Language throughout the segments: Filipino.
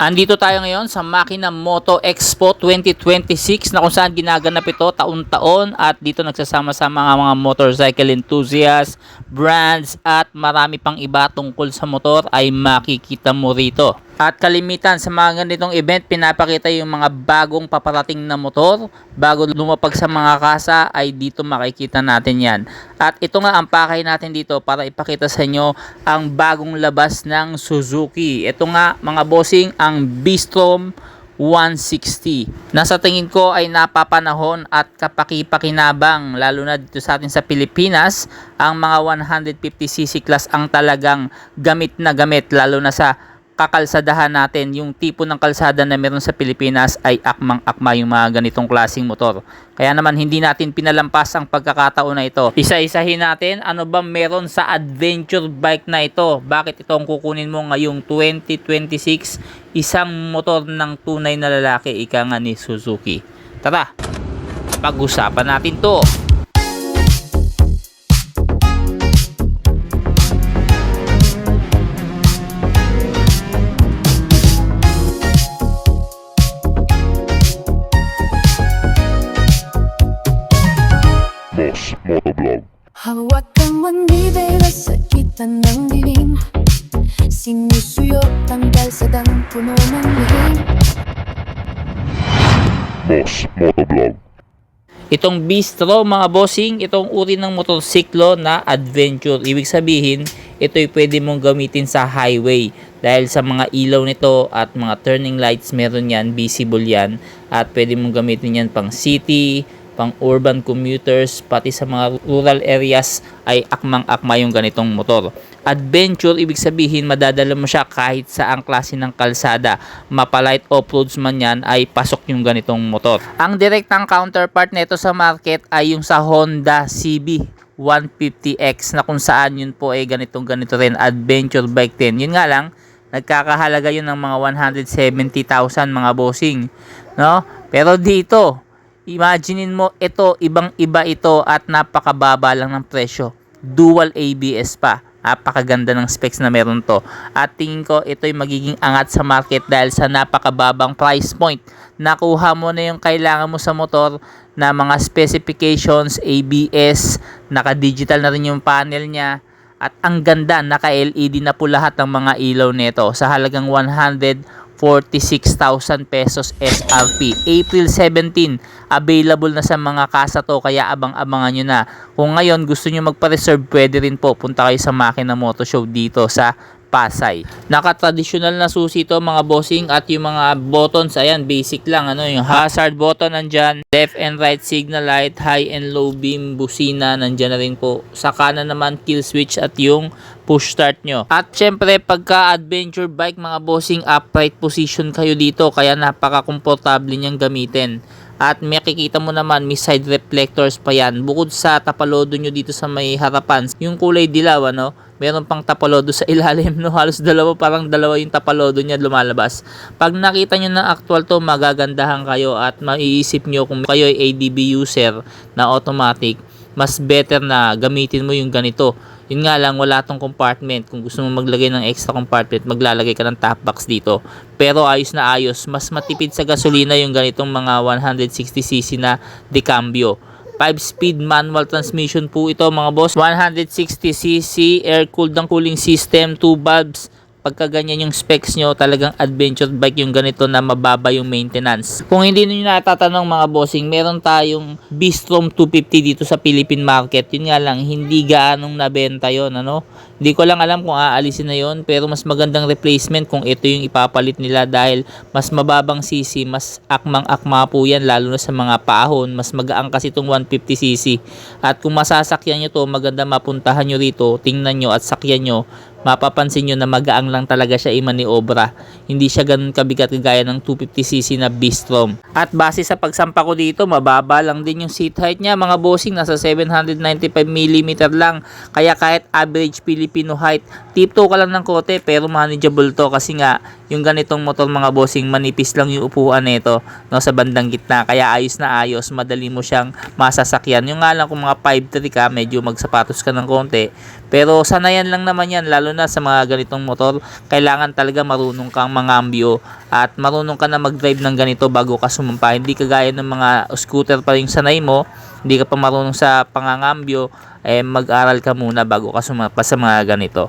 Andito tayo ngayon sa Makina Moto Expo 2026 na kung saan ginaganap ito taon-taon at dito nagsasama-sama ang mga motorcycle enthusiasts, brands at marami pang iba tungkol sa motor ay makikita mo rito. At kalimitan sa mga ganitong event, pinapakita yung mga bagong paparating na motor. Bago lumapag sa mga kasa ay dito makikita natin yan. At ito nga ang pakay natin dito para ipakita sa inyo ang bagong labas ng Suzuki. Ito nga mga bossing, ang B-Strom 160. Nasa tingin ko ay napapanahon at kapaki-pakinabang lalo na dito sa atin sa Pilipinas. Ang mga 150cc class ang talagang gamit na gamit lalo na sa kakalsadahan natin. Yung tipo ng kalsada na meron sa Pilipinas ay akmang-akma yung mga ganitong klaseng motor. Kaya naman hindi natin pinalampas ang pagkakataon na ito. Isa-isahin natin ano ba meron sa adventure bike na ito. Bakit ito ang kukunin mo ngayong 2026? Isang motor ng tunay na lalaki, ika nga ni Suzuki. Tara, pag-usapan natin to. Boss Motovlog. Hawak ang manibela sa gitan ng dilim, sinusuyot ang dalsadang puno ng lihim. Boss Motovlog. Itong bistro mga bossing, itong uri ng motorsiklo na adventure. Ibig sabihin, ito'y pwede mong gamitin sa highway. Dahil sa mga ilaw nito at mga turning lights meron yan, visible yan. At pwede mong gamitin yan pang city, pang urban commuters, pati sa mga rural areas ay akmang-akma yung ganitong motor. Adventure, ibig sabihin madadala mo siya kahit sa ang klase ng kalsada. Mapalight off-roads man yan ay pasok yung ganitong motor. Ang direktang counterpart nito sa market ay yung sa Honda CB 150X na kung saan yun po ay ganito rin, adventure bike din. Yun nga lang, nagkakahalaga yun ng mga 170,000 mga bossing, no? Pero dito, imaginein mo, ito, ibang-iba ito at napakababa lang ng presyo. Dual ABS pa. Napakaganda ng specs na meron to. At tingin ko, ito'y magiging angat sa market dahil sa napakababang price point. Nakuha mo na yung kailangan mo sa motor na mga specifications, ABS, naka-digital na rin yung panel niya. At ang ganda, naka-LED na po lahat ng mga ilaw nito sa halagang 146,000 pesos SRP. April 17, available na sa mga kasa to, kaya abang-abangan nyo na. Kung ngayon gusto nyo magpa-reserve, pwede rin po. Punta kayo sa Makina Moto Show dito sa Pasay. Naka-traditional na susi to mga bossing at yung mga buttons, ayan, basic lang. Ano, yung hazard button nandyan, left and right signal light, high and low beam, busina, nandyan na rin po. Sa kanan naman, kill switch at yung push start nyo. At syempre, pagka adventure bike mga bossing, upright position kayo dito, kaya napaka-komportable niyang gamitin. At makikita mo naman, may side reflectors pa yan. Bukod sa tapalodo nyo dito sa may harapan, yung kulay dilaw, ano, meron pang tapalodo sa ilalim, no? Halos parang dalawa yung tapalodo niya lumalabas. Pag nakita nyo ng actual to, magagandahan kayo at maiisip nyo kung kayo ay ADB user na automatic, mas better na gamitin mo yung ganito. Yun nga lang, wala tong compartment. Kung gusto mo maglagay ng extra compartment, maglalagay ka ng top box dito. Pero ayos na ayos. Mas matipid sa gasolina yung ganitong mga 160cc na decambio. 5-speed manual transmission po ito mga boss. 160cc air-cooled ang cooling system, 2 valves. Pagka ganyan yung specs nyo, talagang adventure bike yung ganito na mababa yung maintenance. Kung hindi nyo natatanong mga bossing, meron tayong B-Strom 250 dito sa Philippine market. Yun nga lang, hindi gaanong nabenta yon, ano? Hindi ko lang alam kung aalisin na yon, pero mas magandang replacement kung ito yung ipapalit nila dahil mas mababang cc, mas akmang-akma po yan lalo na sa mga paahon. Mas magaang kasi itong 150cc. At kung masasakyan nyo to, maganda mapuntahan nyo rito, tingnan nyo at sakyan nyo, mapapansin nyo na magaang lang talaga siya imaniobra. Hindi siya ganun kabigat kagaya ng 250cc na B-Strom. At base sa pagsampa ko dito, mababa lang din yung seat height niya mga bossing, nasa 795mm lang. Kaya kahit average Filipino height, tiptoe ka lang ng kote pero manageable to kasi nga yung ganitong motor mga bossing, manipis lang yung upuan nito, no, sa bandang gitna, kaya ayos na ayos, madali mo siyang masasakyan. Yung nga lang kung mga 5'3" ka, medyo magsapatos ka ng konti, pero sanayan lang naman yan, lalo na sa mga ganitong motor. Kailangan talaga marunong kang mangambyo at marunong ka na mag-drive ng ganito bago ka sumampa. Hindi kagaya ng mga scooter pa yung sanay mo, hindi ka pa marunong sa pangangambyo, mag-aral ka muna bago ka sumapa sa mga ganito.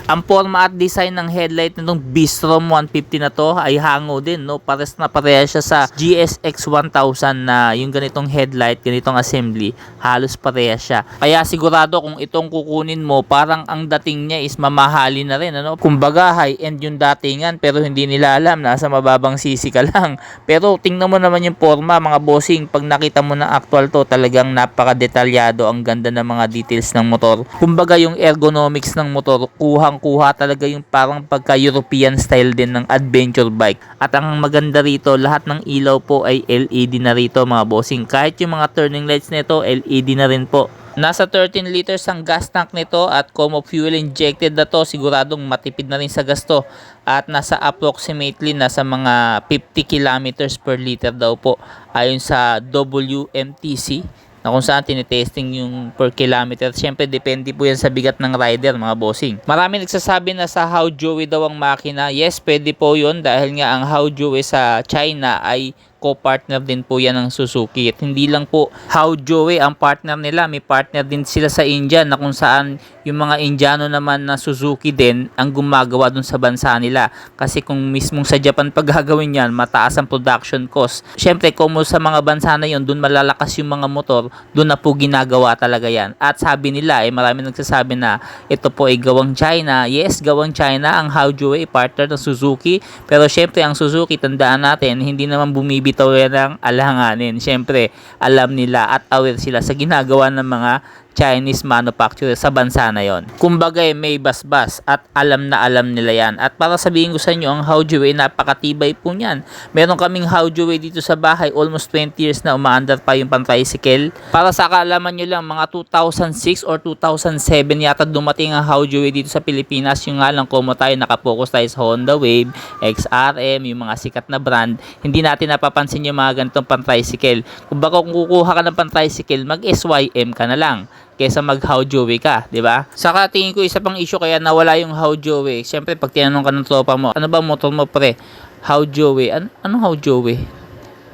Ang forma at design ng headlight nitong Bistrom 150 na to ay hango din, no? Pares na parehas siya sa GSX 1000 na yung ganitong headlight, ganitong assembly, halos parehas siya. Kaya sigurado kung itong kukunin mo, parang ang dating niya is mamahali na rin, ano? Kumbaga high-end yung datingan, pero hindi nila alam, nasa mababang sisi ka lang. Pero tingnan mo naman yung forma mga bossing, pag nakita mo na actual to, talagang napaka-detalyado, ang ganda ng mga details ng motor. Kumbaga yung ergonomics ng motor, kuha talaga yung parang pagka-European style din ng adventure bike. At ang maganda rito, lahat ng ilaw po ay LED na rito mga bossing. Kahit yung mga turning lights nito, LED na rin po. Nasa 13 liters ang gas tank nito at como fuel injected na to, siguradong matipid na rin sa gasto. At nasa approximately nasa mga 50 kilometers per liter daw po ayon sa WMTC, na kung saan tinitesting yung per kilometer. Siyempre, depende po yan sa bigat ng rider mga bossing. Marami nagsasabi na sa Haojue daw ang makina. Yes, pwede po yun dahil nga ang Haojue sa China ay co-partner din po yan ng Suzuki. At hindi lang po Haojue ang partner nila, may partner din sila sa India na kung saan yung mga Indiano naman na Suzuki din ang gumagawa dun sa bansa nila. Kasi kung mismong sa Japan pag gagawin yan, mataas ang production cost. Siyempre, kung sa mga bansa na yun, dun malalakas yung mga motor, dun na po ginagawa talaga yan. At sabi nila, marami nagsasabi na ito po ay gawang China. Yes, gawang China ang Haojue, partner ng Suzuki. Pero siyempre, ang Suzuki, tandaan natin, hindi naman bumibitaw yan ng alanganin. Siyempre, alam nila at aware sila sa ginagawa ng mga Chinese manufacturer sa bansa na yon. Kumbaga may basbas at alam na alam nila yan. At para sabihin ko sa inyo, ang Haojue napakatibay po niyan. Meron kaming Haojue dito sa bahay, almost 20 years na umaandar pa yung pan-tricycle. Para sa kaalaman nyo lang, mga 2006 or 2007 yata dumating ang Haojue dito sa Pilipinas. Yung nga lang kumo tayo, nakapokus tayo sa Honda Wave, XRM, yung mga sikat na brand. Hindi natin napapansin yung mga ganitong pan-tricycle. Kumbaga kung kukuha ka ng pan-tricycle, mag-SYM ka na lang kesa mag Haojue ka, di ba? Saka tingin ko isa pang issue kaya nawala yung Haojue. Siyempre pag tinanong ka ng tropa mo, ano ba motor mo pre? Haojue. Anong Haojue?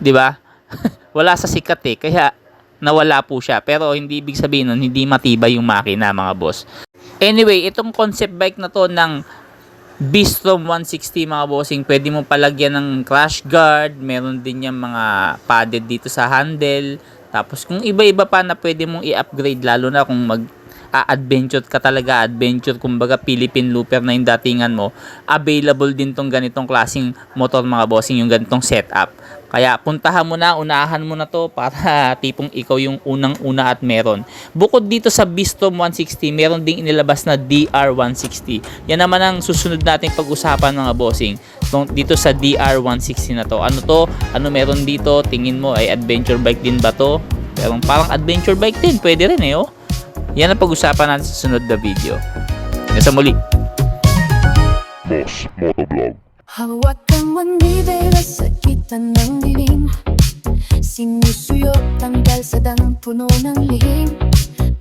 Di ba? Wala sa sikat kaya nawala po siya. Pero hindi ibig sabihin nun, hindi matibay yung makina mga boss. Anyway, itong concept bike na to ng Bistrom 160 mga bossing, pwede mo palagyan ng crash guard, meron din yung mga padded dito sa handle. Tapos kung iba-iba pa na pwede mong i-upgrade, lalo na kung mag-adventure ka talaga, adventure, kumbaga Philippine Looper na yung datingan mo, available din tong ganitong klaseng motor mga bossing, yung ganitong setup. Kaya puntahan mo na, unahan mo na to para tipong ikaw yung unang-una at meron. Bukod dito sa Bistrom 160, meron ding inilabas na DR160. Yan naman ang susunod nating pag-usapan mga bossing. Dito sa DR160 na to. Ano to? Ano meron dito? Tingin mo ay adventure bike din ba to? Pero parang adventure bike din. Pwede rin oh. Yan ang pag-usapan natin sa sunod na video. Hanggang sa muli. Boss Motovlog. Hawak ang manibela sa gitan ng dilim. Sinusuyot ang dalsadang puno ng lihim.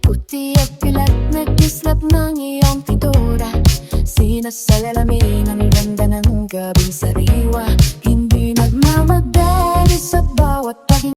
Puti at pilat na kislap ng iyong pintura. Sinasalalamin ang ganda ng gabing sariwa. Hindi nagmamadali sa bawat